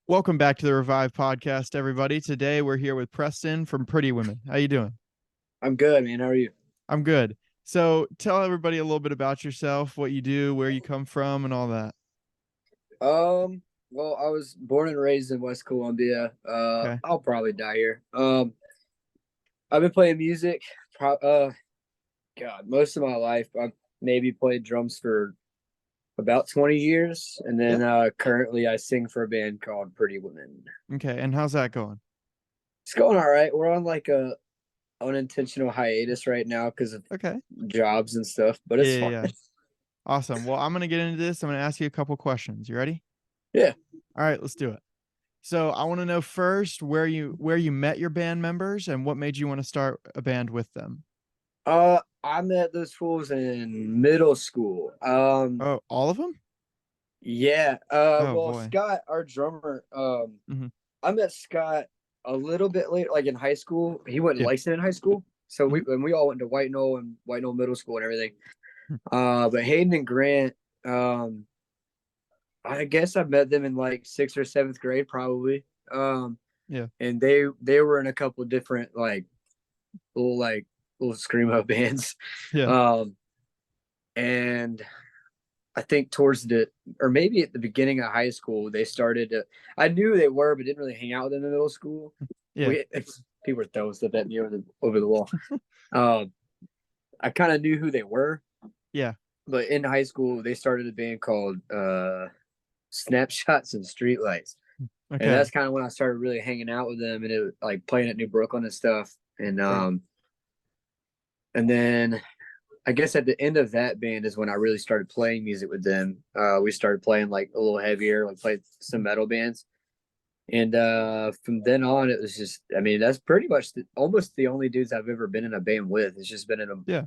Welcome back to the Revive podcast, everybody. Today we're here with Preston from Pretty Women. How you doing? I'm good, man. How are you? I'm good. So tell everybody a little bit about yourself, what you do, where you come from, and all that. Well, I was born and raised in West Columbia. Okay. I'll probably die here. I've been playing music, God, most of my life. I've maybe played drums for about 20 years, and Yeah. then currently I sing for a band called Pretty Women. Okay. And how's that going? It's going all right. We're on like a unintentional hiatus right now because of Okay. jobs and stuff, but Yeah, it's yeah, fine. yeah. Awesome. Well, I'm gonna get into this. I'm gonna ask you a couple questions. You ready? Yeah. All right, let's do it. So I want to know first where you met your band members and what made you want to start a band with them. I met those fools in middle school. Oh, all of them? Yeah. Oh Well, boy. Scott, our drummer, Hmm. I met Scott a little bit later, like in high school. He went to Yeah. Lexington High School. So Hmm. we all went to White Knoll and White Knoll Middle School and everything. But Hayden and Grant, um, I guess I met them in like sixth or seventh grade, probably. Yeah. And they were in a couple different like little screamo bands. Yeah. Um, and I think towards the or maybe at the beginning of high school they started to. I knew they were, but didn't really hang out with them in middle school. Yeah. We People were throwing stuff at me over the wall. Um, I kind of knew who they were, Yeah. but in high school they started a band called Snapshots and Streetlights, and Okay. that's kind of when I started really hanging out with them and it like playing at New Brooklyn and stuff. Right. And then I guess at the end of that band is when I really started playing music with them. We started playing like a little heavier, like played some metal bands. And from then on, it was just, I mean, that's pretty much almost the only dudes I've ever been in a band with. It's just been in a Yeah.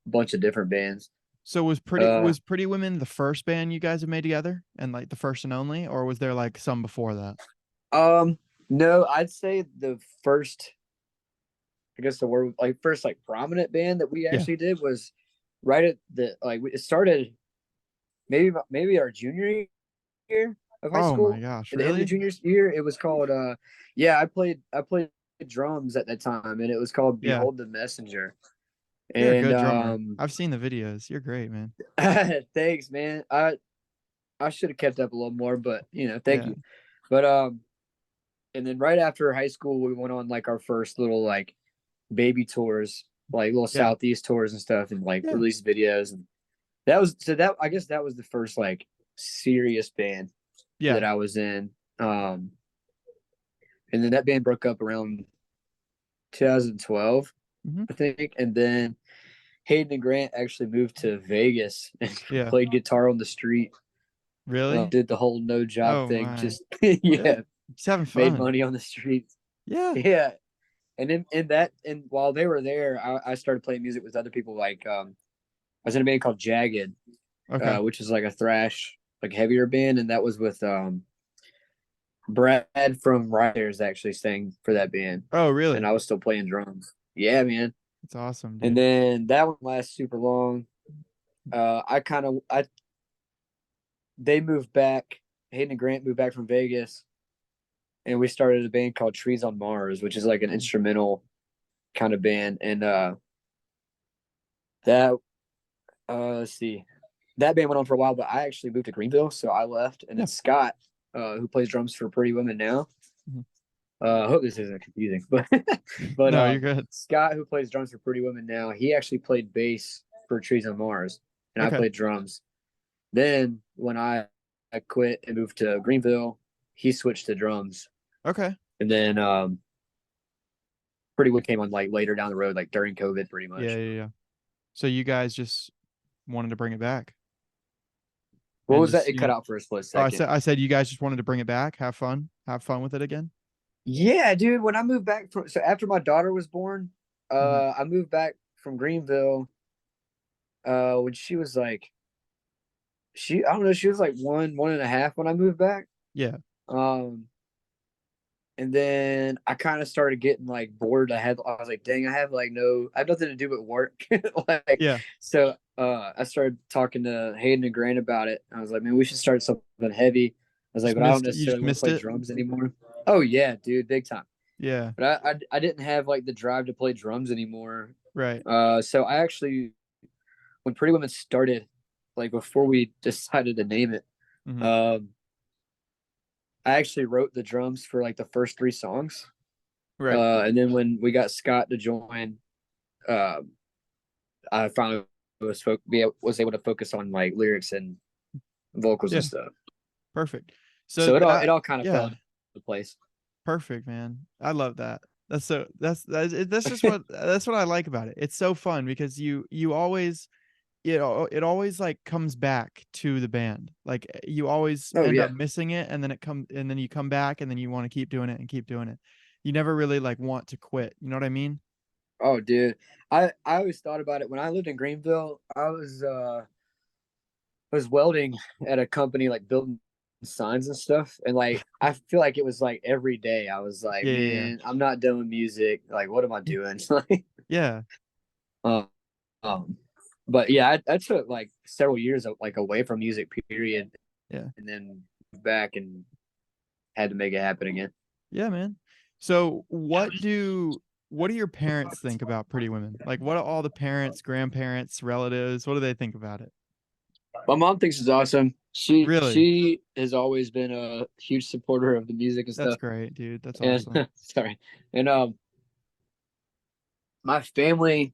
bunch of different bands. So was Pretty Uh, was Pretty Women the first band you guys have made together and like the first and only, or was there like some before that? um, no, I'd say the first, I guess the word like first like prominent band that we Yeah. actually did was right at the like it started maybe our junior year of high Oh my school. gosh, At the end of the really? junior year, it was called yeah, I played drums at that time and it was called Yeah. Behold the Messenger. You're a And good drummer. I've seen the videos. You're great, man. thanks, man. I should have kept up a little more, but thank Yeah. you. But and then right after high school we went on like our first little like baby tours, like little Yeah. southeast tours and stuff and like Yeah. released videos and that was so that I guess that was the first like serious band Yeah. that I was in. Um, and then that band broke up around 2012, Hmm. I think. And then Hayden and Grant actually moved to Vegas and Yeah. played guitar on the street. Really? Did the whole no job Oh thing. my. Just Yeah. yeah, Just having made fun. money on the streets. Yeah. Yeah. And in that and while they were there, I started playing music with other people. Like I was in a band called Jagged, Okay. which is like a thrash, like heavier band, and that was with Brad from Riders actually sang for that band, Oh, and really? I was still playing drums. Yeah, man. It's awesome, And dude. then that one lasts super long. I kind of I they moved back. Hayden and Grant moved back from Vegas, and we started a band called Trees on Mars, which is like an instrumental kind of band. And that let's see, that band went on for a while, but I actually moved to Greenville, so I left, and Yeah. then Scott, who plays drums for Pretty Women now. Mhm. I hope this isn't confusing, but but No, you're good. Scott, who plays drums for Pretty Women now, he actually played bass for Trees on Mars, and I Okay. played drums. Then when I quit and moved to Greenville, he switched to drums, Okay. and then Pretty Women came on like later down the road, like during COVID, pretty Yeah, much. yeah, yeah. So you guys just wanted to bring it back What and was that? just, It cut out for a split oh, I second. said I said you guys just wanted to bring it back, have fun with it again. Yeah, dude. When I moved back from so after my daughter was born, Hmm. I moved back from Greenville when she was like I don't know, she was like one and a half when I moved back. Yeah. Um and then I kind of started getting like bored. I was like, dang, I have nothing to do but work. Like Yeah. so I started talking to Hayden and Grant about it. I was like, man, we should start something heavy. was like, but I don't You just necessarily want to missed play it. drums anymore. Oh yeah, dude, big time. Yeah. But I didn't have like the drive to play drums anymore. Right. So I actually, when Pretty Women started, like before we decided to name it, Hmm. um, I actually wrote the drums for like the first three songs. Right. And then when we got Scott to join, uh, I finally was able to focus on like lyrics and vocals and Yeah. stuff. Perfect. So So that, it all kind of fell yeah, into place. perfect, man. I love that. That's just what that's what I like about it. It's so fun because you always, it always like comes back to the band. Like you always Oh end yeah. up missing it, and then and then you come back, and then you want to keep doing it and keep doing it. You never really like want to quit. You know what I mean? Oh dude. I always thought about it when I lived in Greenville. I was welding at a company like building signs and stuff, and like I feel like it was like every day I was like, Yeah, yeah, man, I'm not doing music. Like, what am I yeah. doing? Like, Yeah. um, um, but yeah, I took like several years of, like away from music, period, Yeah. and then back and had to make it happen again. Yeah, man. So what do your parents think about Pretty Women? Like what do all the parents, grandparents, relatives, what do they think about it? My mom thinks it's awesome. Really? She has always been a huge supporter of the music and That's stuff. great, dude. That's And awesome. sorry, and my family,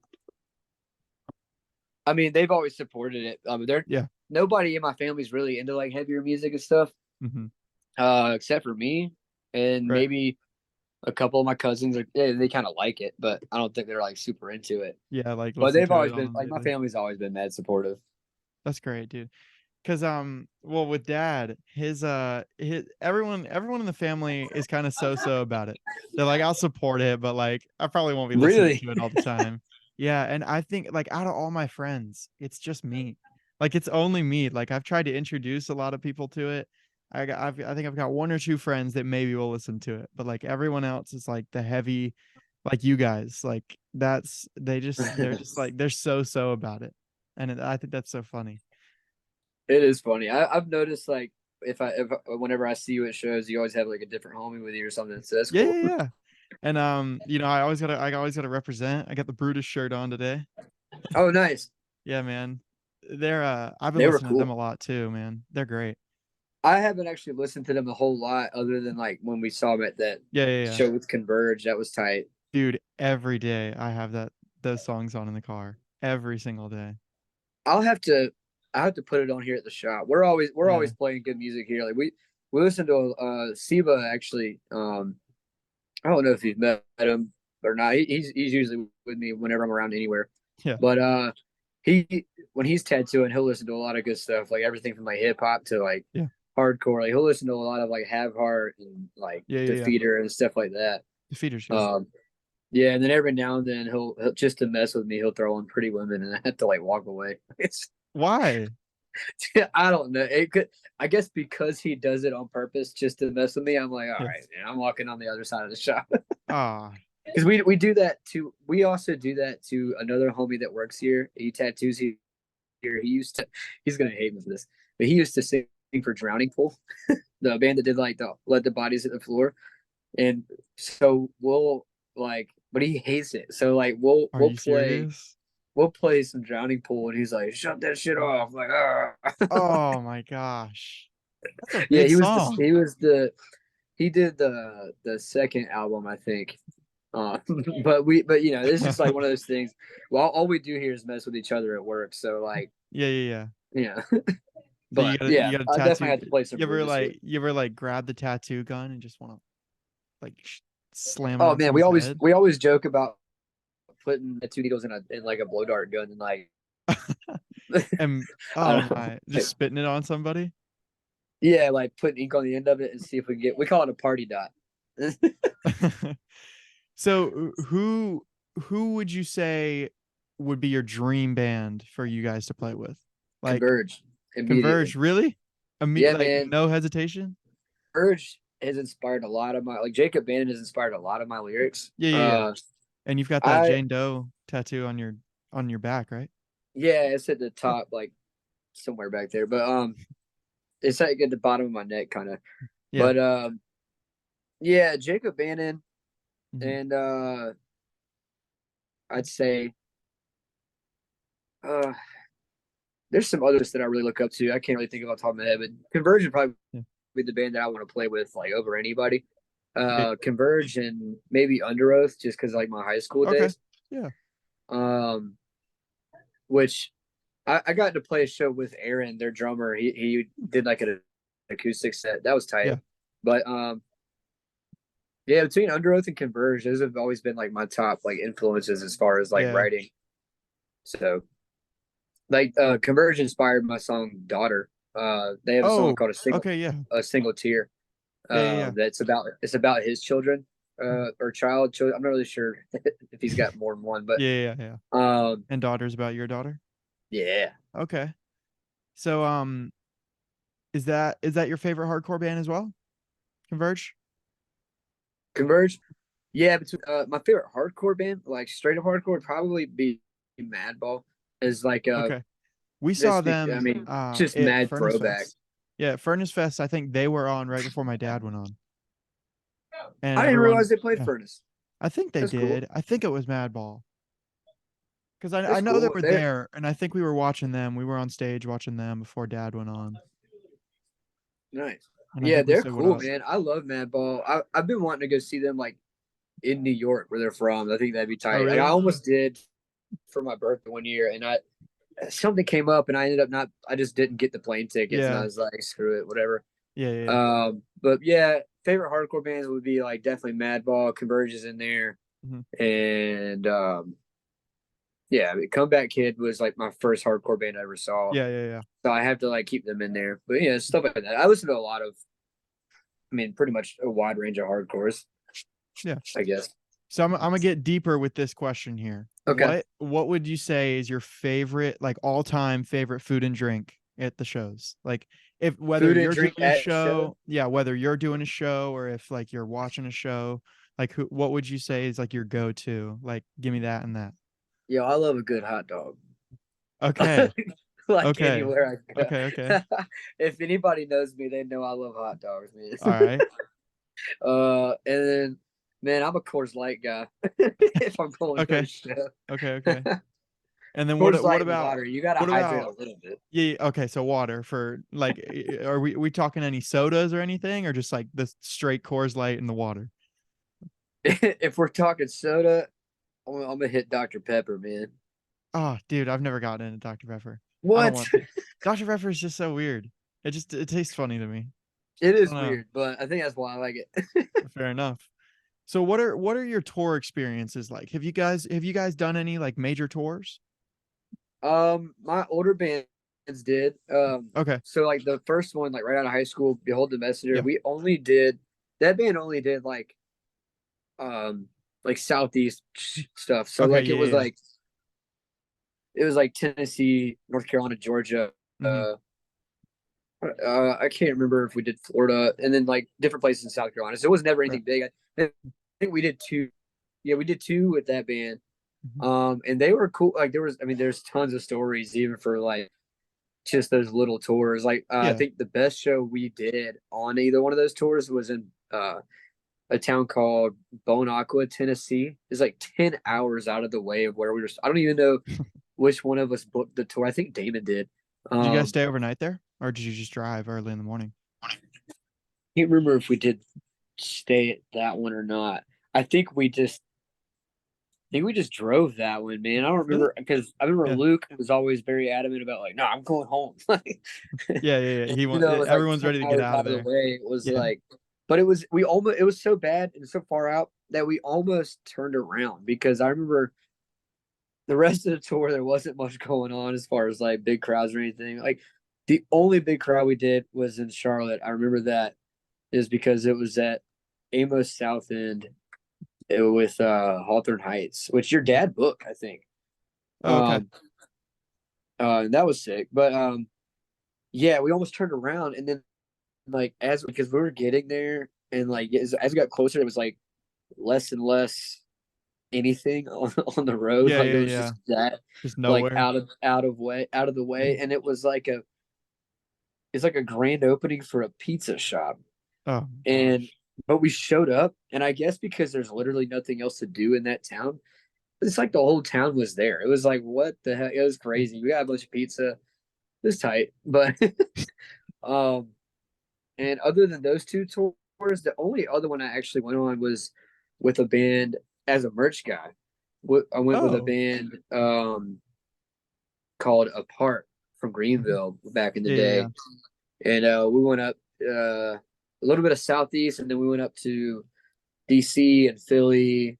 I mean, they've always supported it. They're Yeah. nobody in my family's really into like heavier music and stuff, Hmm. except for me and Right. maybe a couple of my cousins. Are, yeah, they kind of like it, but I don't think they're like super into it. Yeah, like But listen they've to always it on been the like my daily. family's always been mad supportive. That's great, dude. Cause well with dad, his everyone in the family is kind of so about it. They're like, I'll support it, but like I probably won't be listening Really? to it all the time. Yeah, and I think like out of all my friends, it's just me. Like it's only me. Like I've tried to introduce a lot of people to it. I think I've got one or two friends that maybe will listen to it, but like everyone else is like the heavy, like you guys. Like they're just like they're so about it, and I think that's so funny. It is funny. I've noticed like if whenever I see you at shows, you always have like a different homie with you or something. So that's Yeah, cool. yeah, yeah. And I always gotta represent. I got the Brutus shirt on today. Oh, nice. Yeah, man. I've been They were listening to them cool. a lot too, man. They're great. I haven't actually listened to them a whole lot, other than like when we saw them at that Yeah, yeah, yeah. show with Converge. That was tight. Dude, every day I have those songs on in the car. Every single day. I'll have to I have to put it on here at the shop. We're always Yeah. playing good music here. Like we listen to Siba actually. I don't know if you've met him or not. He's usually with me whenever I'm around anywhere. Yeah. But he when he's tattooing, he'll listen to a lot of good stuff, like everything from like hip hop to like Yeah. hardcore. Like he'll listen to a lot of like Have Heart and like Yeah, yeah, yeah. Defeater and stuff like that. The feeder's good. Um, yeah, and then every now and then he'll just to mess with me, he'll throw on Pretty Women, and I have to like walk away. It's Why? I don't know. It could I guess because he does it on purpose just to mess with me. I'm like, all Yeah. right, man, I'm walking on the other side of the shop. Ah. Because we do that to we also do that to another homie that works here. He tattoos here. He's gonna hate me for this, but he used to sing for Drowning Pool, the band that did like the Let the Bodies Hit the Floor. And so we'll like, but he hates it. So like Are you serious? we'll play some Drowning Pool, and he's like, shut that shit off. I'm like, ah. Oh my gosh. That's a Yeah, big song. he did the second album, I think. But you know, this is like one of those things. Well, all we do here is mess with each other at work. So like, Yeah, yeah, yeah. yeah. So But you yeah, got a I definitely tattoo. had to play some Brutus here. You ever like grab the tattoo gun and just want to like slam it Oh on man, someone's head? we always joke about putting the two needles in like a blow dart gun and like And I oh don't know, my, just like, spitting it on somebody. yeah, like putting ink on the end of it and see if we can get. We call it a party dot. So who would you say would be your dream band for you guys to play with? Like Converge Converge, immediately. really? Yeah, Like man. no hesitation? Converge has inspired a lot of my like Jacob Bannon has inspired a lot of my lyrics. Yeah, yeah, yeah. And you've got that I Jane Doe tattoo on your back, right? yeah, it's at the Yeah. top, like somewhere back there. But it's like at the bottom of my neck, kind of. Yeah. But yeah, Jacob Bannon, Mhm. and I'd say uh, there's some others that I really look up to. I can't really think of off the top of my head, but Converge would probably Yeah. be the band that I want to play with, like over anybody. Yeah. Converge and maybe Under Oath, just because like my high school Okay. days. Yeah. Um, which I got to play a show with Aaron, their drummer. He did like an acoustic set. That was tight. Yeah. But yeah, between Under Oath and Converge, those have always been like my top like influences as far as like Yeah. writing. So like Converge inspired my song Daughter. They have a song Oh, called okay. Yeah. a single tear. Yeah. Yeah. Yeah. That's about his children, Mhm. or child children. I'm not really sure if he's got more than one, but Yeah. Yeah. Yeah. um And daughter's about your daughter. yeah. Okay. So, is that your favorite hardcore band as well? Converge? Converge. Yeah, between my favorite hardcore band, like straight up hardcore, would probably be Madball. Is like Okay. We saw this I them mean, just at mad Furnace throwback. Fest. Yeah, at Furnace Fest, I think they were on right before my dad went on. And I didn't realize everyone, they played yeah, Furnace. I think they That's cool. did. I think it was Madball. Because I That's know they cool. were They there, and I think we were watching them. We were on stage watching them before dad went on. nice. And I Yeah, think we they're said what cool, up. man. I love Madball. I've been wanting to go see them like in New York where they're from. I think that'd be Oh, tight. Like I really? almost did for my birthday one year, and I something came up, and I ended up not. I just didn't get the plane tickets, and I Yeah. was like, screw it, whatever. Yeah, yeah, But yeah, favorite hardcore bands would be like definitely Madball, Converges in there, yeah. Mhm. and yeah, I mean, Comeback Kid was like my first hardcore band I ever saw, Yeah, yeah, yeah. so I have to like keep them in there. But yeah, stuff like that. I listen to a lot of, I mean, pretty much a wide range of hardcores, Yeah. I guess. So I'm gonna get deeper with this question here. Okay, What would you say is your favorite, like all time favorite food and drink at the shows? Like if whether food and you're drink doing a at show. show, yeah, whether you're doing a show or if like you're watching a show, like what would you say is like your go-to? Like give me that and that. Yo, I love a good hot dog. Okay. Like Okay. anywhere I Okay. Okay. go. If anybody knows me, they know I love hot dogs, All man. right. And then, man, I'm a Coors Light guy. If I'm going to a Okay. show, Okay. Okay. And then Coors what Light and about water. You gotta what hydrate a about little bit. yeah, okay, so water for like are we talking any sodas or anything or just like the straight Coors Light and the water? If we're talking soda, I'm gonna hit Dr. Pepper, man. Oh, dude, I've never gotten into Dr. Pepper. I don't What? want to. Dr. Pepper is just so weird. It tastes funny to me. It I is don't know. weird, but I think that's why I like it. Fair enough. So what are your tour experiences like? Have you guys done any like major tours? My older bands did. Okay. So like the first one, like right out of high school, Behold the Messenger, Yeah. we only did that band only did like southeast stuff. So Okay, like yeah, yeah, yeah. it was like Tennessee, North Carolina, Georgia. Mhm. I can't remember if we did Florida, and then like different places in South Carolina. So it was never Right. anything big. I think we did two. Yeah, we did two with that band. Mhm. And they were cool. Like there was, I mean, there's tons of stories even for like just those little tours. Like I Yeah. think the best show we did on either one of those tours was in a town called Bone Aqua, Tennessee. It's like 10 hours out of the way of where we were. I don't even know which one of us booked the tour. I think Damon did. Did you guys Um, stay overnight there or did you just drive early in the morning? can't remember if we did stay at that one or not. I think we just I think we just drove that one, man. I don't Really? remember because I remember Yeah. Luke was always very adamant about like, no, I'm going home. Like, Yeah, yeah, yeah. even though it was like Everyone's 10 ready to get hours out out of of the there. way, it was Yeah. like, but it was so bad and so far out that we almost turned around because I remember the rest of the tour there wasn't much going on as far as like big crowds or anything. Like the only big crowd we did was in Charlotte. I remember that is because it was at Amos South End with Hawthorne Heights, which your Mhm. dad booked, I think. Oh, okay. Um, that was sick. But yeah, we almost turned around, and then like as because we were getting there, and like as we got closer, it was like less and less anything on the road. Yeah, Like yeah, there was yeah. just that Just like nowhere. out of the way, and it was like it's like a grand opening for a pizza shop. Oh And gosh. but we showed up, and I guess because there's literally nothing else to do in that town, it's like the whole town was there. It was like, what the heck? It was crazy. We got a bunch of pizza. It was tight. But um and other than those two tours, the only other one I actually went on was with a band as a merch guy. I went with a Oh. band called Apart from Mhm. Greenville back in the Yeah, yeah, day, yeah. and we went up a little bit of Southeast, and then we went up to DC and Philly,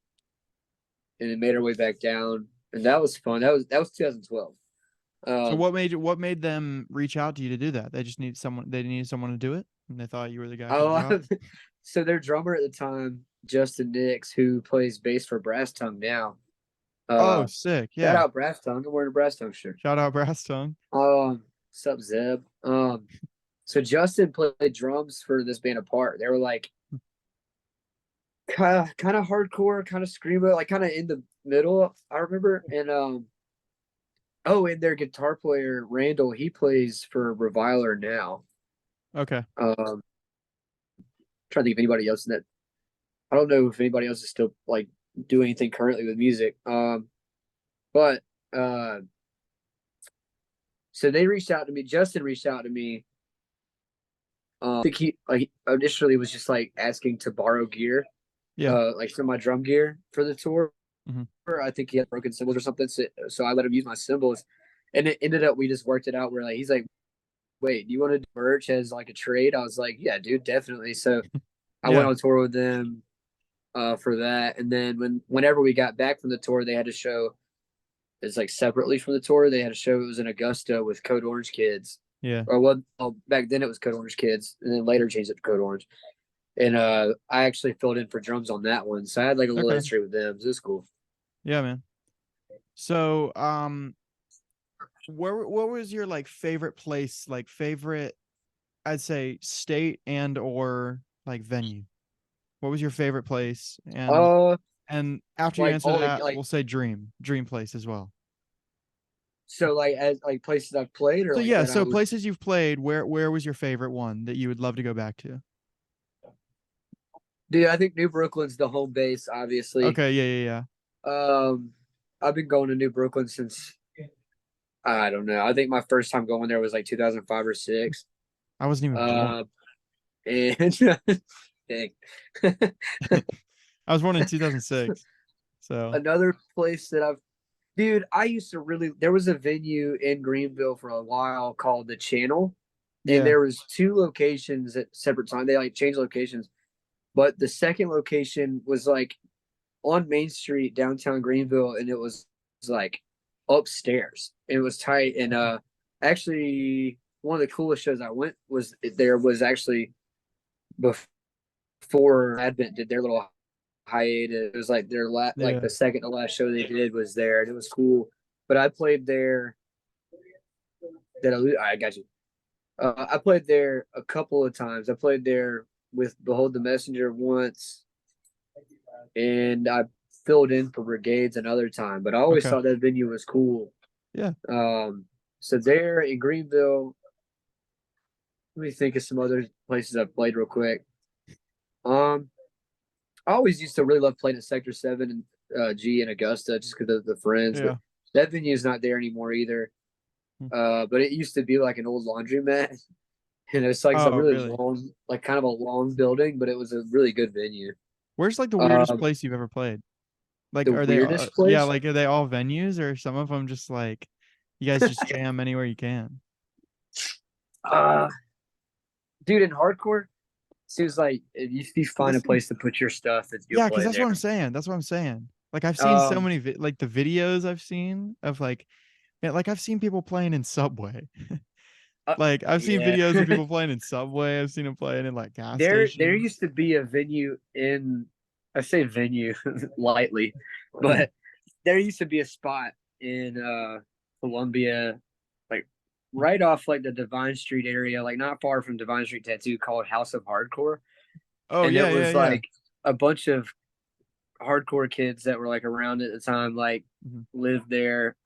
and then made our way back down, and that was fun. That was 2012. So Um, what made them reach out to you to do that? They just need someone. They needed someone to do it, and they thought you were the guy for the oh, job. so their drummer at the time, Justin Nix, who plays bass for Brass Tongue now. Oh, Uh, sick. Shout Yeah. out Brass Tongue. I'm wearing a Brass Tongue shirt. Shout out Brass Tongue. What's up, Zeb? So Justin played drums for this band Apart. They were like kind of hardcore, kind of screamo, like kind of in the middle. I remember, and oh, and their guitar player Randall, he plays for Reviler now. Okay. Trying to think of anybody else in that. I don't know if anybody else is still like doing anything currently with music. But so they reached out to me. Justin reached out to me. I think he like initially was just like asking to borrow gear, Yeah. like some of my drum gear for the tour. Hmm. I think he had broken cymbals or something, so I let him use my cymbals, and it ended up we just worked it out where like he's like, "Wait, do you want to do merch as like a trade?" I was like, "Yeah, dude, definitely." So I went Yeah. on tour with them for that, and then whenever we got back from the tour, they had a show. It's like separately from the tour. They had a show. It was in Augusta with Code Orange Kids, Yeah. or well, back then it was Code Orange Kids, and then later changed it to Code Orange. And I actually filled in for drums on that one, so I had like a little Okay. history with them. So it was cool. Yeah, man. So, where what was your like favorite place, like favorite, I'd say state and or like venue? What was your favorite place? Uh, And after you like answer all the that, like we'll say dream place as well. so like as like places I've played or So like yeah, that I so would places you've played, where was your favorite one that you would love to go back to? do. I think New Brooklyn's the home base, obviously. Okay, yeah, yeah, yeah. Um, I've been going to New Brooklyn since I don't know. I think my first time going there was like 2005 or six. I wasn't even born. Uh, and dang. I was born in 2006. So, Another place that I've dude, I used to really there was a venue in Greenville for a while called the Channel, and yeah. there was two locations at separate time. They like changed locations, but the second location was like on Main Street downtown Greenville, and it was like upstairs. It was tight, and actually one of the coolest shows I went was there was actually before Advent did their little hiatus. It was like like Yeah. the second to last show they did was there, and it was cool. But I played there. I got you. I played there a couple of times. I played there with Behold the Messenger once, and I filled in for Brigades another time. But I always Okay. thought that venue was cool. Yeah. So there in Greenville, let me think of some other places I've played real quick. Um, I always used to really love playing at Sector 7 and G in Augusta just because of the friends, but Yeah. that venue is not there anymore either. Hmm. But it used to be like an old laundromat, and it's like a Oh, really really? long, like kind of a long building, but it was a really good venue. Where's like the weirdest Um, place you've ever played? Like, the are they? weirdest Yeah, place, like are they all venues or some of them just like you guys just jam anywhere you can? uh, dude, in hardcore, seems like if you Because find a place to put your stuff, you'll yeah, because play that's what there. I'm saying. That's what I'm saying. Like I've seen so Um, many like the videos I've seen of like, yeah, like I've seen people playing in Subway. uh, Like I've seen yeah, videos of people playing in Subway. I've seen them playing in like gas there stations. used to be a venue in, I say venue lightly, Yeah. but there used to be a spot in Columbia, like right off like the Divine Street area, like not far from Divine Street Tattoo, called House of Hardcore, Oh and it yeah, yeah, was yeah. like a bunch of hardcore kids that were like around at the time, like Mhm. lived there.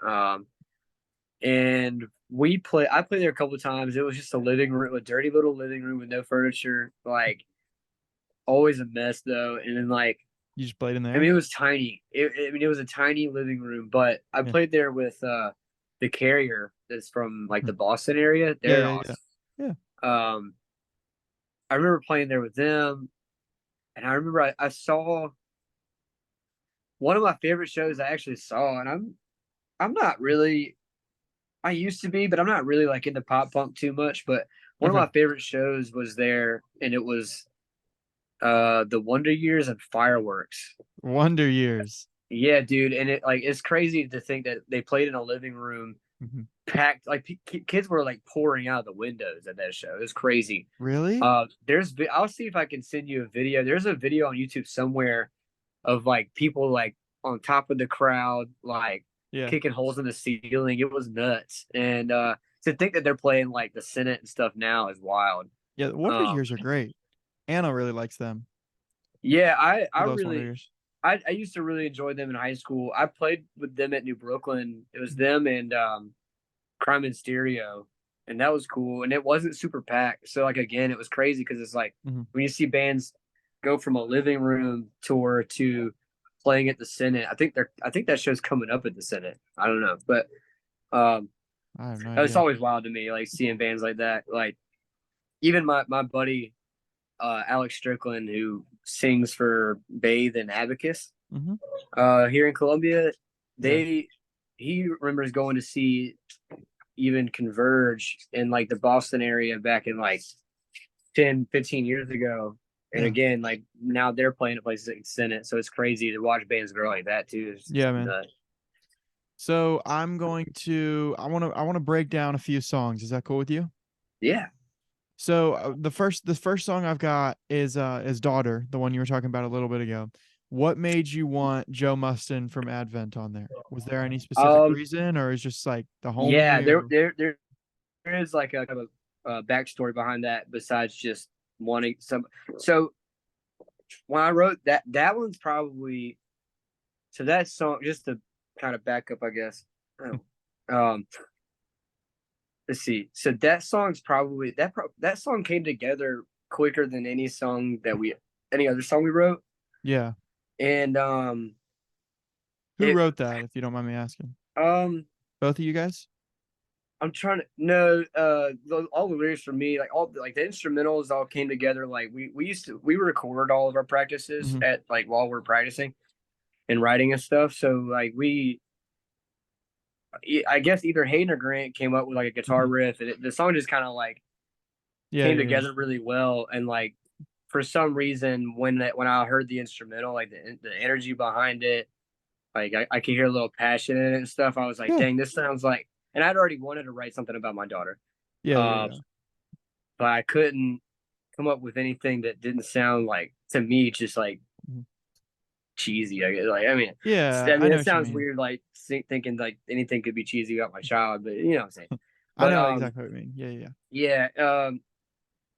and I played there a couple of times. It was just a living room, a dirty little living room with no furniture, like always a mess though. And then like, You just played in I mean, there? it was tiny. It was a tiny living room, but I Yeah. played there with the Carrier that's from like Hmm. the Boston area. Yeah, They're yeah, yeah. awesome. Yeah. Um, I remember playing there with them, and I remember I saw one of my favorite shows I actually saw, and I'm not really, I used to be, but I'm not really like into pop punk too much. But one of Okay. my favorite shows was there, and it was the Wonder Years and Fireworks. Wonder Years. Yeah, dude, and it's crazy to think that they played in a living room Hmm. packed, like kids were like pouring out of the windows at that show. It was crazy. Really? I'll see if I can send you a video. There's a video on YouTube somewhere of like people like on top of the crowd, like Yeah. kicking holes in the ceiling. It was nuts. And to think that they're playing like the Senate and stuff now is wild. Yeah, Wonder Um, Years are great. Anna really likes them. yeah, She loves Wonder Years. I used to really enjoy them in high school. I played with them at New Brooklyn. It was them and Crime and Stereo, and that was cool. And it wasn't super packed, so like again, it was crazy because it's like Hmm. when you see bands go from a living room tour to playing at the Senate. I think that show's coming up at the Senate. I don't know, but um, I have no it's idea. always wild to me, like seeing bands like that. Like even my buddy Alex Strickland, who sings for Bathe and Abacus Hmm. here in Columbia, Yeah. they he remembers going to see even Converge in like the Boston area back in like 10, 15 years ago. And Yeah. again, like now they're playing at places like Senate. So it's crazy to watch bands grow like that too. It's Yeah, man. nuts. So I want to break down a few songs. Is that cool with you? Yeah. So the first song I've got is Daughter, the one you were talking about a little bit ago. What made you want Joe Mustin from Advent on there? Was there any specific Um, reason, or is just like the yeah, homie, or there is like a kind of a backstory behind that besides just wanting some. So when I wrote that one's probably, so that song, just to kind of back up, I guess. Oh, Um, let's see. So that song's probably that song came together quicker than any other song we wrote. yeah? And Who it wrote that, if you don't mind me asking? um Both of you guys? I'm trying to no all the lyrics for me, like all like the instrumentals all came together. Like we record all of our practices Hmm. at like while we're practicing and writing and stuff. So like I guess either Hayden or Grant came up with like a guitar Hmm. riff, and the song just kind of like Yeah, came yeah, yeah. together really well. And like for some reason, when I heard the instrumental, like the energy behind it, like I could hear a little passion in it and stuff. I was like, Yeah, dang, this sounds like. And I'd already wanted to write something about my daughter, yeah, yeah, uh, yeah. but I couldn't come up with anything that didn't sound like to me just like Mhm. cheesy. I Yeah, I mean, know it what you sounds mean. weird, like thinking like anything could be cheesy about my child, but you know what I'm saying. I But know exactly what you mean. Yeah, yeah, yeah.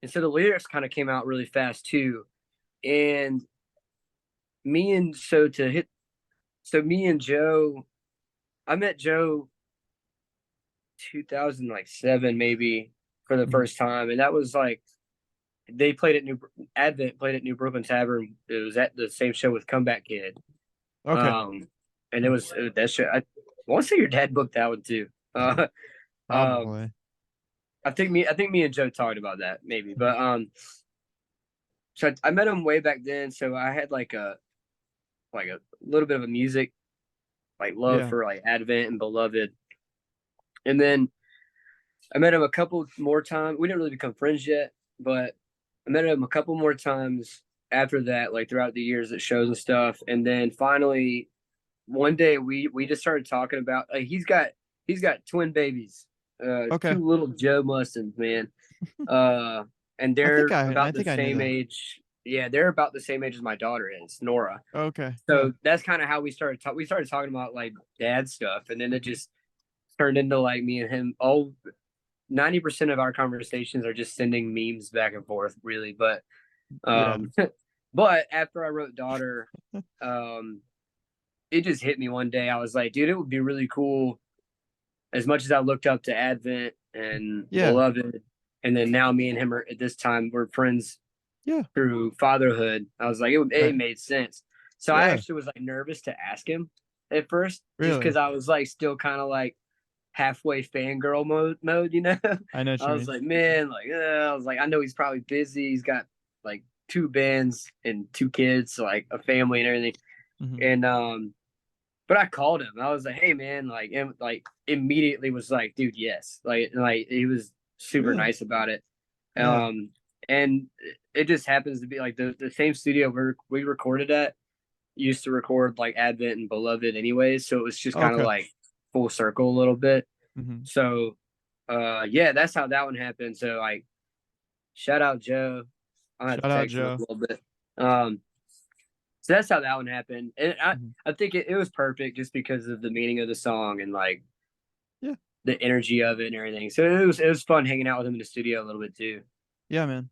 And so the lyrics kind of came out really fast too. And me and so to hit, so me and Joe, I met Joe 2007 maybe for the yeah. Hmm. first time, and that was like they played at New Advent played at New Brooklyn Tavern. It was at the same show with Comeback Kid. Okay. Um, and Hmm. it was that show. I want to say your dad booked that one too. Um, Probably. I think me and Joe talked about that maybe, Mhm. but so I met him way back then. So I had like a little bit of a music like love Yeah. for like Advent and Beloved, and then I met him a couple more times. We didn't really become friends yet, but I met him a couple more times after that, like throughout the years at shows and stuff. And then finally, one day we just started talking about like he's got twin babies, Okay. two little Joe Mustins, man. Uh, and they're I about the think I knew same that. age. Yeah, they're about the same age as my daughter is, Nora. Okay. Yeah. So that's kind of how we started talking about like dad stuff, and then it just turned into like me and him. Oh, 90% of our conversations are just sending memes back and forth, really. But Yeah. um, but after I wrote daughter, um, it just hit me one day. I was like, dude, it would be really cool. as much as I looked up to Advent and Yeah. Beloved, and then now me and him are at this time we're friends Yeah. through fatherhood. I was like, it Right. made sense. So I Yeah. actually was like nervous to ask him at first, just because Really. I was like still kind of like halfway fangirl mode, you know. I know what I you was mean. like, man, like I was like, I know he's probably busy. He's got like two bands and two kids, so, like a family and everything. Hmm. And but I called him. I was like, hey man, like immediately was like, dude, yes. Like he was super Really. nice about it. Yeah. Um and it just happens to be like the same studio we recorded at used to record like Advent and Beloved anyways, so it was just kind of Okay. like full circle a little bit. Hmm. So yeah, that's how that one happened. So like shout out Joe. I'll have to Shout out text him a Joe. little bit. Um so that's how that one happened. And Hmm. I think it was perfect just because of the meaning of the song and like Yeah. the energy of it and everything. So it was fun hanging out with him in the studio a little bit too. Yeah, man.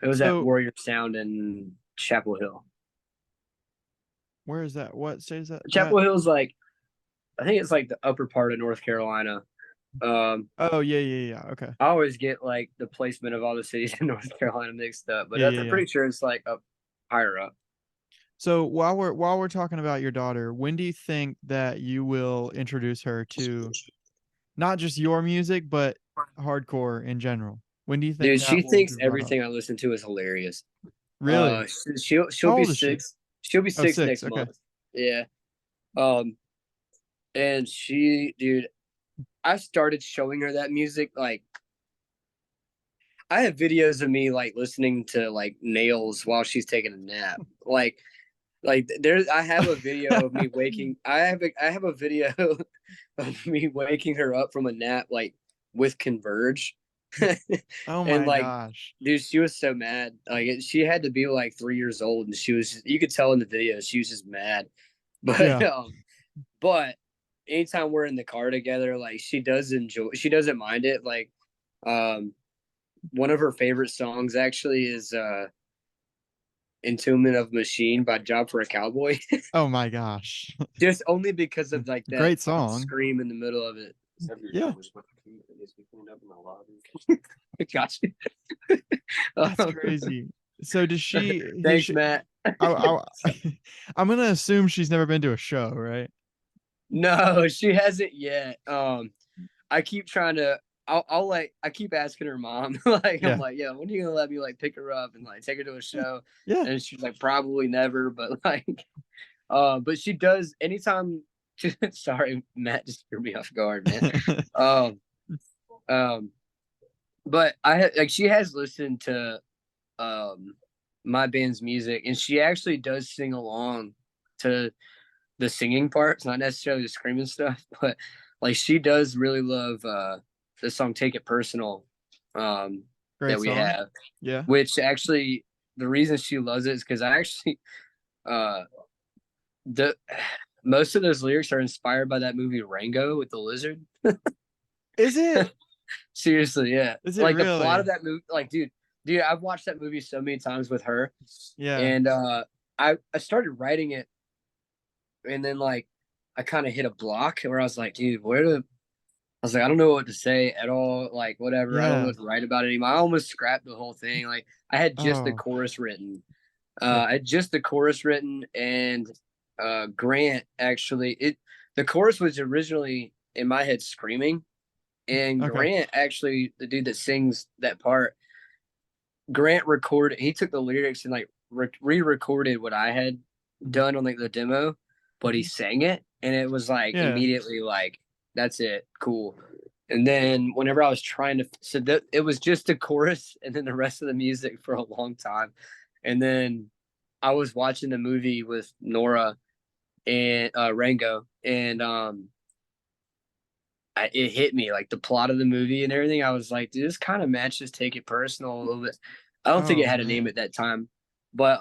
It was at So Warrior Sound in Chapel Hill. where is that? What state is that at? Chapel Hill's like I think it's like the upper part of North Carolina. Um Oh, yeah, yeah, yeah. Okay. I always get like the placement of all the cities in North Carolina mixed up, but Yeah, yeah, I'm yeah. pretty sure it's like up higher up. So while we're talking about your daughter, when do you think that you will introduce her to not just your music, but hardcore in general? When do you think Dude, she that will thinks be brought up? everything I listen to is hilarious. Really? She'll How be old is she? 6. She'll be Oh, 6 6. next Okay. month. Yeah. Um, and dude, I started showing her that music. Like, I have videos of me like listening to like Nails while she's taking a nap. I have a video of me waking. I have a video of me waking her up from a nap like with Converge, Oh and my like, gosh. dude, she was so mad. She had to be like 3 years old, and you could tell in the video she was just mad. But Yeah. but anytime we're in the car together, like she doesn't mind it. Like, um, one of her favorite songs actually is Entombment of Machine by Job for a Cowboy. Oh my gosh. Just only because of like that Great song. scream in the middle of it. Yeah. Gotcha. That's crazy. So does Thanks, Matt. I'm gonna assume she's never been to a show, right? No, she hasn't yet. I keep trying to. I'll like. I keep asking her mom. Like, I'm Yeah. like, yeah, when are you gonna let me like pick her up and like take her to a show? Yeah. And she's like, probably never. But like, but she does anytime. Sorry, Matt, just threw me off guard, man. Um, um, but like she has listened to um my band's music, and she actually does sing along to the singing parts, not necessarily the screaming stuff, but like she does really love the song "Take It Personal" Great that we song. have, Yeah. which actually the reason she loves it is because I actually uh the most of those lyrics are inspired by that movie Rango with the lizard. Is it? Seriously, yeah. Is it Like the plot really? of that movie, like, dude, I've watched that movie so many times with her, Yeah. and I started writing it, and then like I kind of hit a block where I was like, dude, I was like, I don't know what to say at all. Like, whatever. I don't know Yeah. what to write about it anymore. I almost scrapped the whole thing. Like, I had just the Oh, chorus written. yeah. I had just the chorus written, and Grant actually the chorus was originally in my head screaming, and Okay. Grant actually the dude that sings that part. Grant recorded. He took the lyrics and like re-recorded what I had Mhm. done on like the demo, but he Mhm. sang it, and it was like Yeah. immediately like that's it, cool. And then whenever I was trying to, so that it was just a chorus, and then the rest of the music for a long time, and then I was watching the movie with Nora and Rango, and it hit me like the plot of the movie and everything. I was like, dude, this kind of matches Take It Personal a little bit. I don't think it Oh had a name man. at that time, but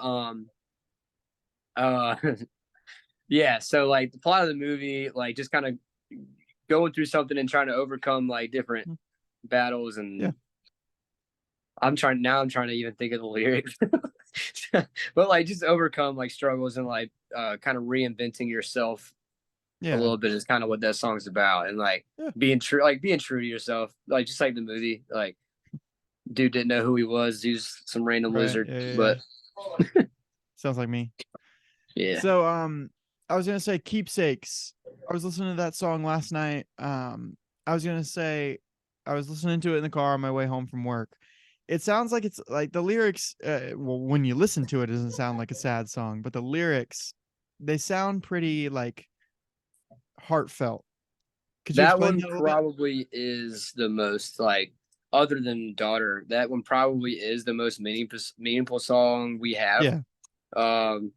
uh yeah. So like the plot of the movie, like just kind of going through something and trying to overcome like different Mm. battles, Yeah. and I'm trying to even think of the lyrics, but like just overcome like struggles and like kind of reinventing yourself a Yeah. little bit is kind of what that song's about, and like Yeah. being true to yourself, like just like the movie, like dude didn't know who he was. He was some random Right. lizard, Yeah. Yeah. Yeah. but Sounds like me. yeah, So I was gonna say keepsakes. I was listening to that song last night. I was gonna say I was listening to it in the car on my way home from work. It sounds like it's like the lyrics, well, when you listen to it, it doesn't sound like a sad song, but the lyrics, they sound pretty like heartfelt. Could you that explain one that a little bit? probably is the most like, other than Daughter, that one probably is the most meaningful song we have. Yeah. Um,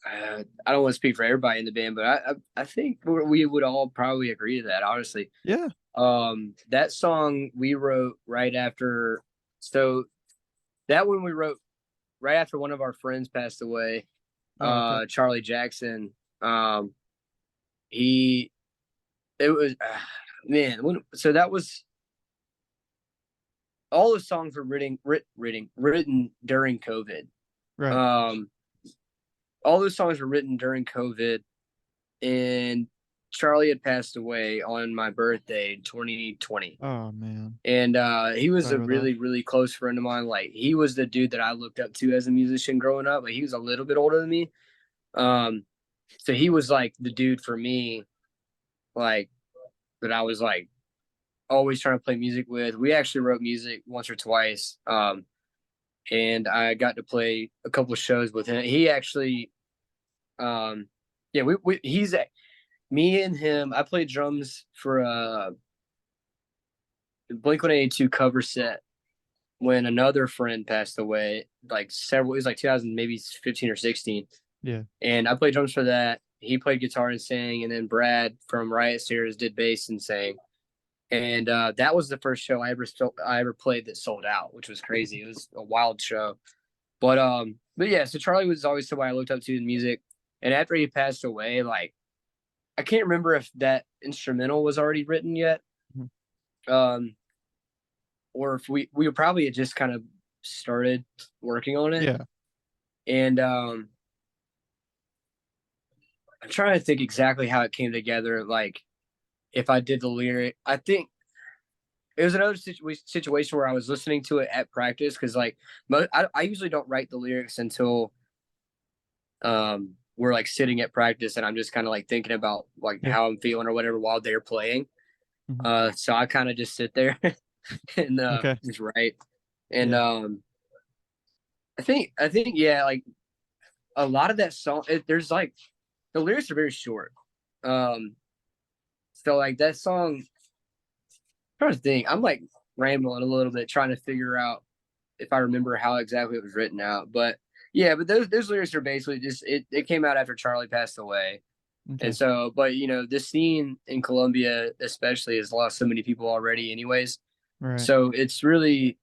I don't want to speak for everybody in the band, but I think we would all probably agree to that, honestly. Yeah. That song we wrote right after, so that one we wrote right after one of our friends passed away, Oh, okay. Charlie Jackson. Um, he, it was, man, so that was, all the songs were written during COVID. Right. Um, all those songs were written during COVID, and Charlie had passed away on my birthday, 2020. Oh man. And he was Sorry a about that. really, really close friend of mine. Like he was the dude that I looked up to as a musician growing up. Like he was a little bit older than me. Um, so he was like the dude for me, like that I was like always trying to play music with. We actually wrote music once or twice. And I got to play a couple of shows with him. He actually, um, yeah, he's me and him. I played drums for a Blink-182 cover set when another friend passed away, like several, it was like 2000, maybe 15 or 16. Yeah. And I played drums for that. He played guitar and sang. And then Brad from Riot Series did bass and sang. And that was the first show I ever played that sold out, which was crazy. It was a wild show. But yeah, so Charlie was always somebody I looked up to in music. And after he passed away, like I can't remember if that instrumental was already written yet. Mhm. Um, or if we probably had just kind of started working on it. Yeah. And I'm trying to think exactly how it came together. Like if I did the lyric, I think it was another situation where I was listening to it at practice because like I usually don't write the lyrics until we're like sitting at practice and I'm just kind of like thinking about like Yeah. how I'm feeling or whatever while they're playing. Mhm. So I kind of just sit there and Okay. just write. And Yeah. I think yeah, like a lot of that song, there's like the lyrics are very short. Um, so like that song, I'm trying to think, I'm like rambling a little bit trying to figure out if I remember how exactly it was written out. But yeah, but those lyrics are basically just it came out after Charlie passed away. And Okay. so, but you know, the scene in Colombia especially has lost so many people already, anyways. Right. So it's really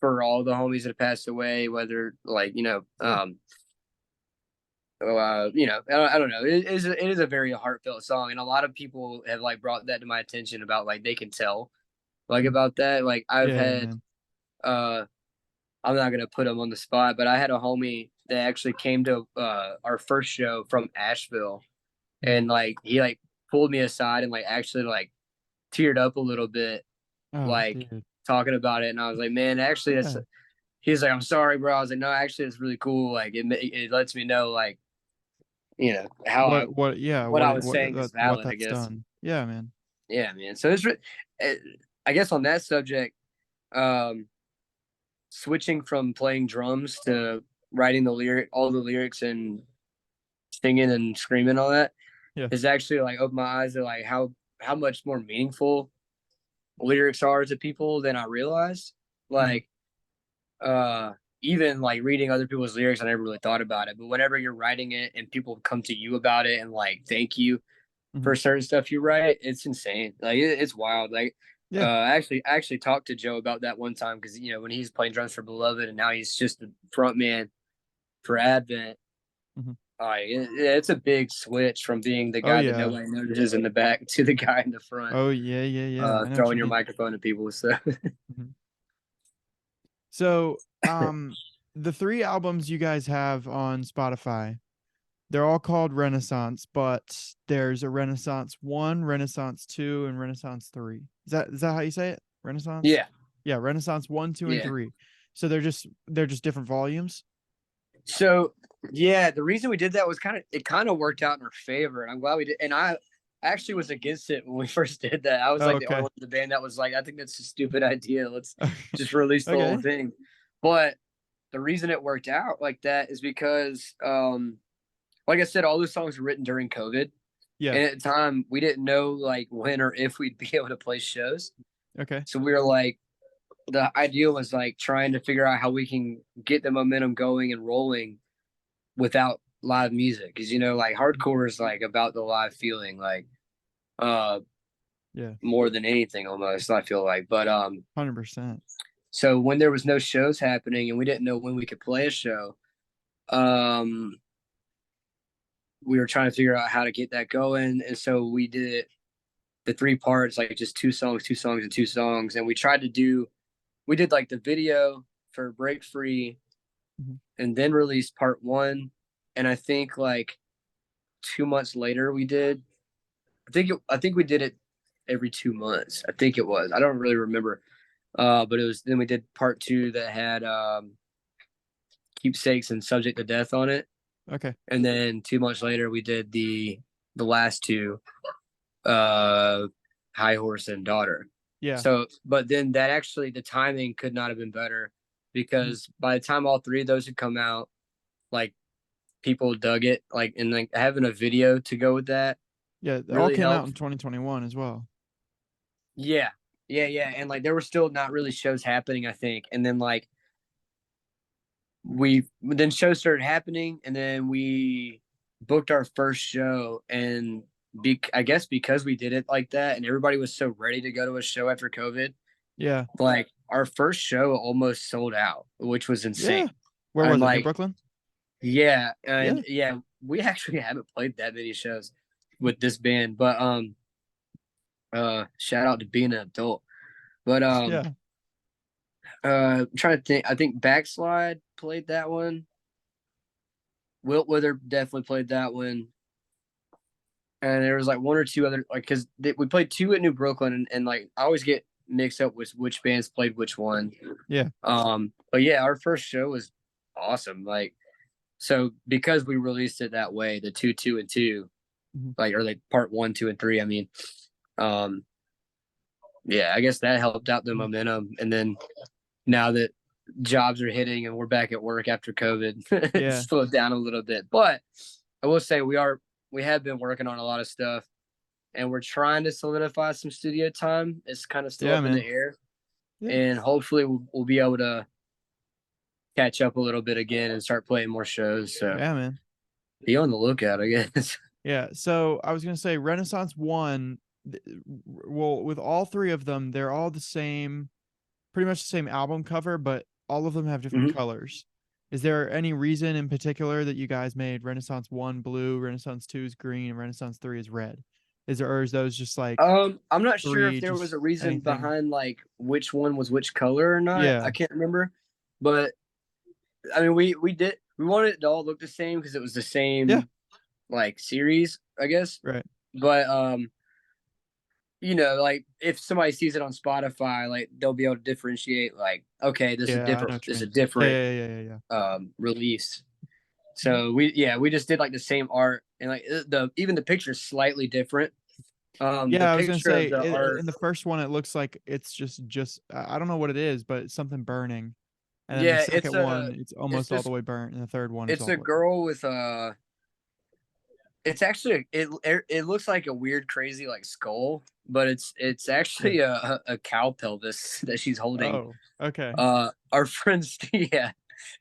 for all the homies that have passed away, whether like I don't know. It is a very heartfelt song, and a lot of people have like brought that to my attention about like they can tell like Mhm. about that. Like I've Yeah, yeah, had man. uh I'm not gonna put him on the spot, but I had a homie that actually came to our first show from Asheville, Mhm. and like he like pulled me aside and like actually like teared up a little bit, Oh, like dude. talking about it, and I was like, man, actually that's. Yeah. He was like, I'm sorry, bro. I was like, no, actually, it's really cool. Like it lets me know like how I What yeah, what I was what saying is what valid, I that's guess. done. Yeah, man. Yeah, man. So eh, I guess on that subject, um, switching from playing drums to writing all the lyrics and singing and screaming all that Yeah. has actually like opened my eyes to like how much more meaningful lyrics are to people than I realized. Mhm. Like, uh, even like reading other people's lyrics, I never really thought about it. But whenever you're writing it and people come to you about it and like thank you Mhm. for certain stuff you write, it's insane. Like it's wild. Like Yeah. I actually talked to Joe about that one time because when he's playing drums for Beloved and now he's just the front man for Advent. Mhm. It's a big switch from being the Oh, guy that yeah. nobody notices in the back to the guy in the front, Oh, yeah, yeah, yeah. I know what throwing you your mean. microphone at people. So Mhm. So, the 3 albums you guys have on Spotify, They're all called Renaissance, but there's a Renaissance 1, Renaissance 2, and Renaissance 3. Is that how you say it? Renaissance? Yeah, Yeah, Renaissance 1, 2, and yeah. 3. So they're just different volumes. So yeah, the reason we did that was kind of worked out in our favor, and I'm glad we did. And I actually was against it when we first did that. I was Oh, like the only okay. one in the band that was like, I think that's a stupid idea. Let's just release the whole Okay. thing. But the reason it worked out like that is because, like I said, all those songs were written during COVID, Yeah. and at the time we didn't know like when or if we'd be able to play shows. Okay. So we were like, the idea was like trying to figure out how we can get the momentum going and rolling without live music, because like hardcore is like about the live feeling, like uh Yeah. more than anything almost, I feel like. But 100%. so when there was no shows happening and we didn't know when we could play a show, um we were trying to figure out how to get that going, and so we did the three parts, like just two songs and two songs. And we did like the video for Break Free, Mhm. and then released part one. And I think like 2 months later we did, I think we did it every 2 months. I think it was. I don't really remember. But it was, then we did part two that had keepsakes and subject to death on it. Okay. And then 2 months later we did the last two, uh High Horse and Daughter. Yeah. So but then that actually, the timing could not have been better, Mhm. because by the time all three of those had come out, like people dug it, like, and like having a video to go with that Yeah, they all really came out helped. in 2021 as well. Yeah. Yeah, yeah. And like there were still not really shows happening, I think. And then like then shows started happening, and then we booked our first show. And I guess because we did it like that and everybody was so ready to go to a show after COVID, Yeah. like our first show almost sold out, which was Yeah. insane. Where And was it? New like, Brooklyn? yeah, and Yeah. yeah, we actually haven't played that many shows with this band, but shout out to being an adult. But Yeah. I'm trying to think. I think Backslide played that one. Wilt Wither definitely played that one. And there was like one or two other, like, because we played two at New Brooklyn, and like I always get mixed up with which bands played which one. Yeah. But yeah, our first show was awesome. Like, so because we released it that way, the two and two, Mhm. like, or like part one, two, and three. I mean, um, yeah, I guess that helped out the Mhm. momentum. And then now that jobs are hitting and we're back at work after COVID, it Yeah. slowed down a little bit. But I will say we have been working on a lot of stuff, and we're trying to solidify some studio time. It's kind of still Yeah, up in the man. air, Yeah. and hopefully we'll be able to catch up a little bit again and start playing more shows. So Yeah, man. be on the lookout, I guess. Yeah. So I was gonna say Renaissance one. Well, with all three of them, they're all the same, pretty much the same album cover, but all of them have different Mhm. colors. Is there any reason in particular that you guys made Renaissance one blue, Renaissance two is green, and Renaissance three is red? Or is those just like I'm not sure if three, there was just a reason anything? behind like which one was which color or not. I Yeah. can't remember, but I mean, we wanted it to all look the same because it was the Yeah. same like series, I guess. Right. But like if somebody sees it on Spotify, like they'll be able to differentiate. Like, okay, Yeah, I know what you this is a mean. Yeah, different yeah, yeah, yeah, yeah. release. Mhm. So we just did like the same art, and like even the picture is slightly different. The Yeah, I was gonna picture say of the art, in the first one it looks like it's just I don't know what it is, but it's something burning. And then the yeah, second one, it's it's almost all the this way burnt, and the third one is it's all a the way burnt. girl with it's actually it looks like a weird crazy like skull, but it's Yeah. actually a cow pelvis that she's holding. Oh, okay. Our friends, yeah,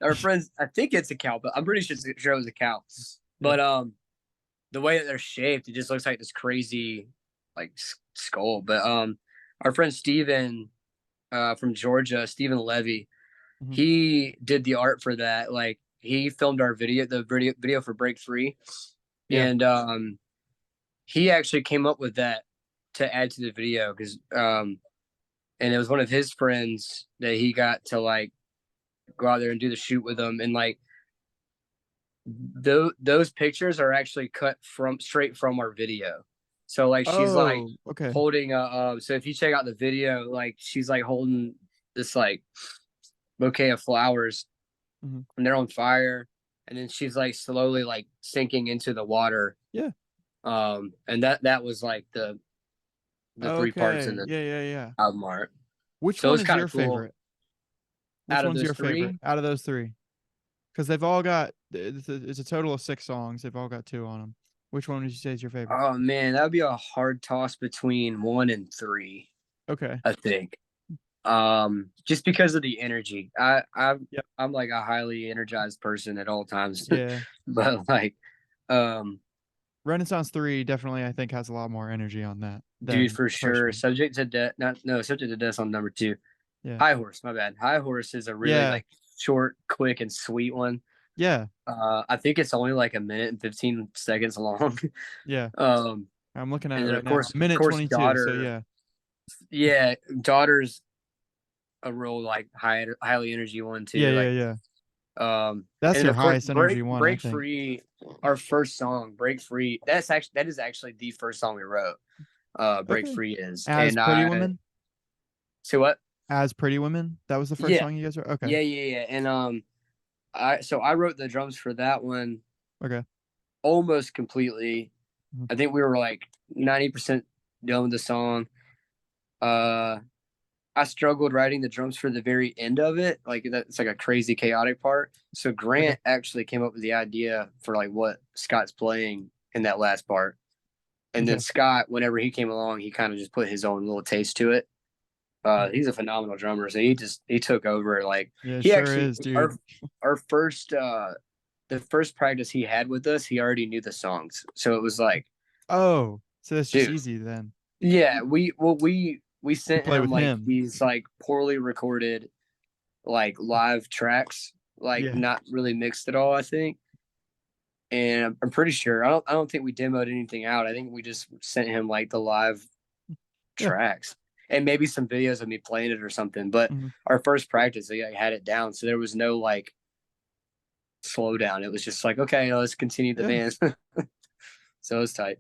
our friends, I think it's a cow, but I'm pretty sure it was a cow. Yeah. But the way that they're shaped, it just looks like this crazy like skull. But our friend Steven, from Georgia, Stephen Levy, Mhm. he did the art for that. Like he filmed the video for Break Free, Yeah. and he actually came up with that to add to the video, because and it was one of his friends that he got to like go out there and do the shoot with him. And like those pictures are actually cut from straight from our video. So like she's like Oh, okay. holding a so if you check out the video, like she's like holding this like bouquet of flowers Mhm. and they're on fire, and then she's like slowly like sinking into the water. Yeah. And that was like the three parts in Okay. the Yeah, yeah, yeah. album art. Which So one it's is kind your of cool. favorite? Which Out of one's those your favorite three, out of those three? Because they've all got it's a total of 6 songs. They've all got two on them. Which one would you say is your favorite? oh man, that would be a hard toss between one and three, Okay. I think. Just because of the energy. Yep. I'm like a highly energized person at all times. Yeah. But like um Renaissance 3 definitely I think has a lot more energy on that dude, than for the first sure. one. Subject to death, not no, subject to death on number two. Yeah. High horse, my bad. High horse is a really Yeah. like short, quick, and sweet one. Yeah. I think it's only like a minute and 15 seconds long. Yeah. um I'm looking at and it then right now. of Minute course 22. So daughter, yeah. yeah, daughter's a real like highly energy one Yeah, too. yeah, Like yeah. and That's then your of course highest energy one, I break think. free, our first song, break free. That is actually the first song we wrote. Break Okay. free is, As and Pretty I Women? so what? As Pretty Women? That was the first Yeah, song you guys wrote? Okay. yeah, and I wrote the drums for that one Okay. almost completely. Mhm. I think we were like 90% done with the song. Uh, I struggled writing the drums for the very end of it. Like that's like a crazy chaotic part. So Okay. Grant actually came up with the idea for like what Scott's playing in that last part. And then Okay. Scott, whenever he came along, he kind of just put his own little taste to it. Mhm. He's a phenomenal drummer. So he took over. Like Yeah, it he sure actually is, dude. our first the first practice he had with us, he already knew the songs. So it was like, Oh, so it's just dude, easy then. yeah, we You sent play him with like him. these like poorly recorded like live tracks, like Yeah. not really mixed at all, I think. And I'm pretty sure I don't think we demoed anything out. I think we just sent him like the live Yeah. tracks and maybe some videos of me playing it or something. But Hmm. our first practice, they like, had it down, so there was no like slowdown. It was just like, okay, let's continue the Yeah. band. So it was tight.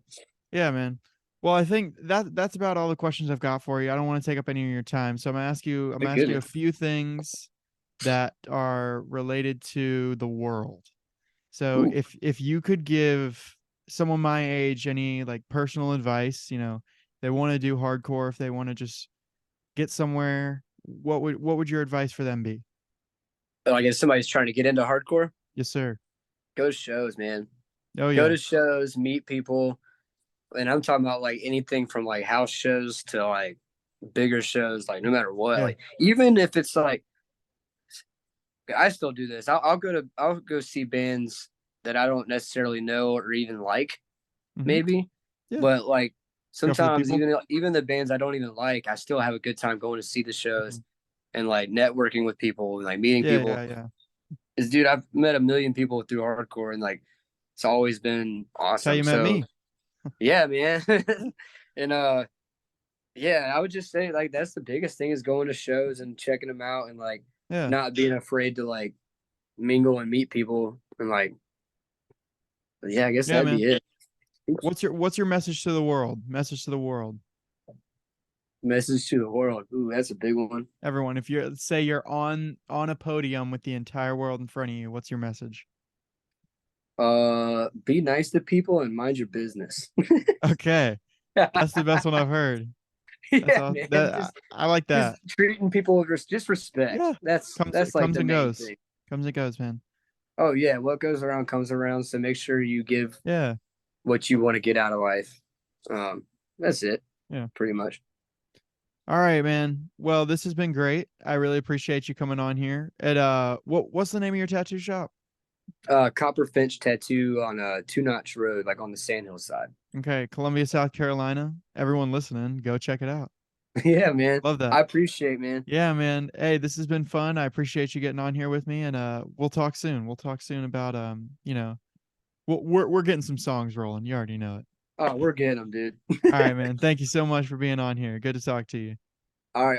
Yeah, man. Well, I think that's about all the questions I've got for you. I don't want to take up any of your time. So I'm Good gonna ask you a goodness. few things that are related to the world. So Ooh. if you could give someone my age any like personal advice, they want to do hardcore, if they want to just get somewhere, what would your advice for them be? Like if somebody's trying to get into hardcore, Yes, sir. go to shows, man. Oh Go yeah. to shows, meet people, and I'm talking about like anything from like house shows to like bigger shows, like no matter what. Yeah. Like even if it's like I still do this. I'll go see bands that I don't necessarily know or even like, Hmm. maybe. Yeah. But like Go for the sometimes people. even the bands I don't even like, I still have a good time going to see the shows Mhm. and like networking with people and like meeting Yeah, people. yeah, yeah. Is dude, I've met a million people through hardcore and like it's always been That's how awesome. you met So me. yeah, man. Yeah. And yeah, I would just say like that's the biggest thing is going to shows and checking them out and like Yeah. not being afraid to like mingle and meet people and like yeah, I guess Yeah, that'd man. be it. What's your message to the world? Message to the world. Message to the world. Ooh, that's a big one. Everyone, if you're say you're on a podium with the entire world in front of you, what's your message? Be nice to people and mind your business. Okay. That's the best one I've heard. That's Yeah, all man. that I like Just that. treating people with just respect. Yeah. Comes That's like comes the and main goes. thing. Comes and goes, man. Oh yeah, what goes around comes around. So make sure you give Yeah. what you want to get out of life. Um, that's it, Yeah. pretty much. All right, man. Well, this has been great. I really appreciate you coming on here. At what's the name of your tattoo shop? Copper Finch tattoo on a two notch road, like on the Sandhill side. Okay, Columbia, South Carolina. Everyone listening, go check it out. Yeah, man. Love that. I appreciate, man. Yeah, man. Hey, this has been fun. I appreciate you getting on here with me, and we'll talk soon. We'll talk soon about we're getting some songs rolling. You already know it. Oh, we're getting them, dude. All right, man. Thank you so much for being on here. Good to talk to you.